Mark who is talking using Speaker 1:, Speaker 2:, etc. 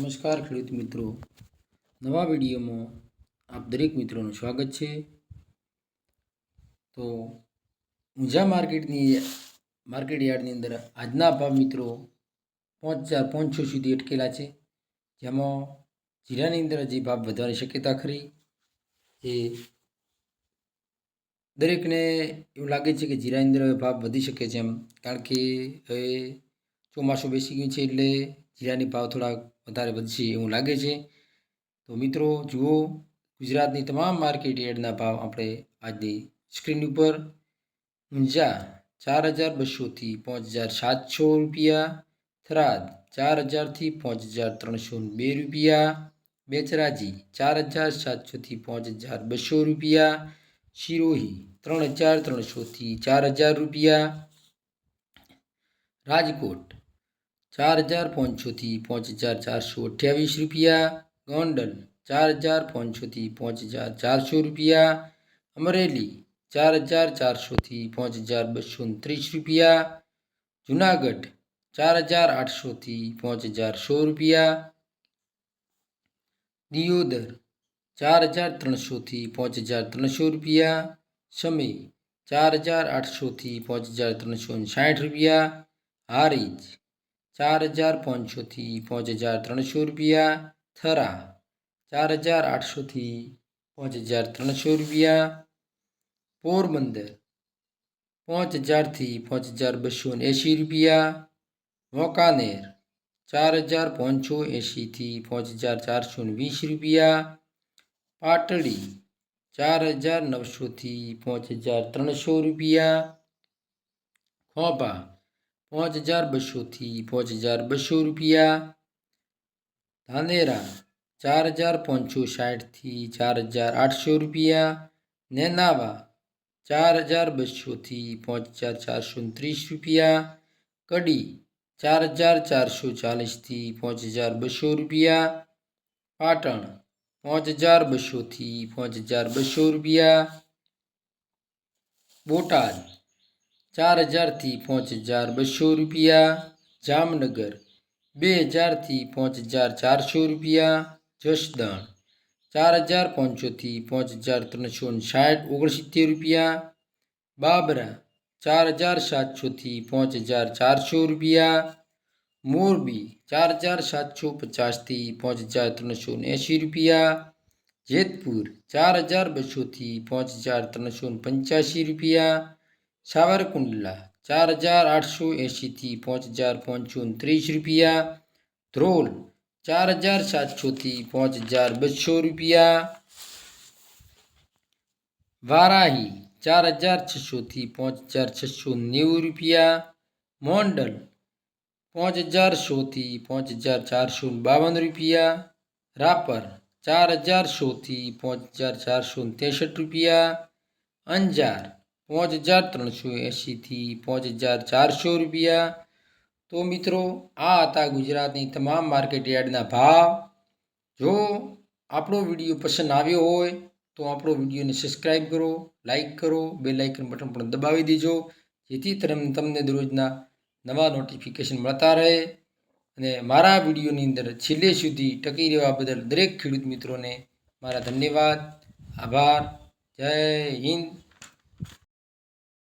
Speaker 1: નમસ્કાર ખેડૂત મિત્રો, નવા વિડીયોમાં આપ દરેક મિત્રોનું સ્વાગત છે। તો ઊંઝા માર્કેટ યાર્ડની અંદર આજના ભાવ મિત્રો 5,500 સુધી અટકેલા છે, જેમાં જીરાની અંદર હજી ભાવ વધવાની શક્યતા ખરી। એ દરેકને એવું લાગે છે કે જીરાની અંદર ભાવ વધી શકે છે, કારણ કે હવે ચોમાસું બેસી ગયું છે એટલે જીરાની ભાવ થોડા વધારે વધશે એવું લાગે છે। તો મિત્રો જુઓ, ગુજરાતની તમામ માર્કેટ યાર્ડના ભાવ આપણે આજની સ્ક્રીન ઉપર। ઊંઝા 4,200થી 5,700 રૂપિયા, થરાદ 4,000થી 5,302 રૂપિયા, બેચરાજી 4,700થી 5,200 રૂપિયા, સિરોહી 3,300થી 4,000 રૂપિયા, રાજકોટ 4,500થી 5,428 રૂપિયા, ગોંડલ 4,500થી 5,400 રૂપિયા, અમરેલી 4,400થી 5,230 રૂપિયા, જુનાગઢ 4,800થી 5,100 રૂપિયા, દિયોદર 4,300થી 5,300 રૂપિયા, સમી 4,800થી 5,360 રૂપિયા, હારીજ 4,500થી 5,300 રૂપિયા, થરા 4,800થી 5,300 રૂપિયા, પોરબંદર 5,000થી 5,280 રૂપિયા, વાંકાનેર 4,580થી 5,420 રૂપિયા, પાટડી 4,900થી 5,300 રૂપિયા, ખોભા 5,200થી 5,200 રૂપિયા, ધાનેરા 4,560થી 4,800 રૂપિયા, નેનાવા 4,200થી 5,430 રૂપિયા, કડી 4,440થી 5,200 રૂપિયા, પાટણ 5,200થી 5,200 રૂપિયા, બોટાદ 4,000થી 5,200 રૂપિયા, જામનગર 2,000થી 5,400 રૂપિયા, જસદણ 4,500થી 5,369 રૂપિયા, બાબરા 4,700થી 5,400 રૂપિયા, મોરબી 4,750થી 5,380 રૂપિયા, જેતપુર 4,200થી 5,385 રૂપિયા, સાવરકુંડલા 4,880થી 5,530 રૂપિયા, ધ્રોલ 4,700થી 5,200 રૂપિયા, વારાહી 4,600થી 5,690 રૂપિયા, મોંડલ 5,100થી 5,452 રૂપિયા, રાપર 4,100થી 5,463 રૂપિયા, અંજાર 5,380થી 5,400 રૂપિયા। તો મિત્રો, આ હતા ગુજરાતની તમામ માર્કેટ યાર્ડના ભાવ। જો આપણો વિડીયો પસંદ આવ્યો હોય તો આપણો વિડીયોને સબસ્ક્રાઈબ કરો, લાઈક કરો, બેલ આઇકન બટન પણ દબાવી દેજો, જેથી તમને દરરોજના નવા નોટિફિકેશન મળતા રહે। અને મારા વિડીયોની અંદર છેલ્લે સુધી ટકી રહેવા બદલ દરેક ખેડૂત મિત્રોને મારા ધન્યવાદ, આભાર, જય હિન્દ।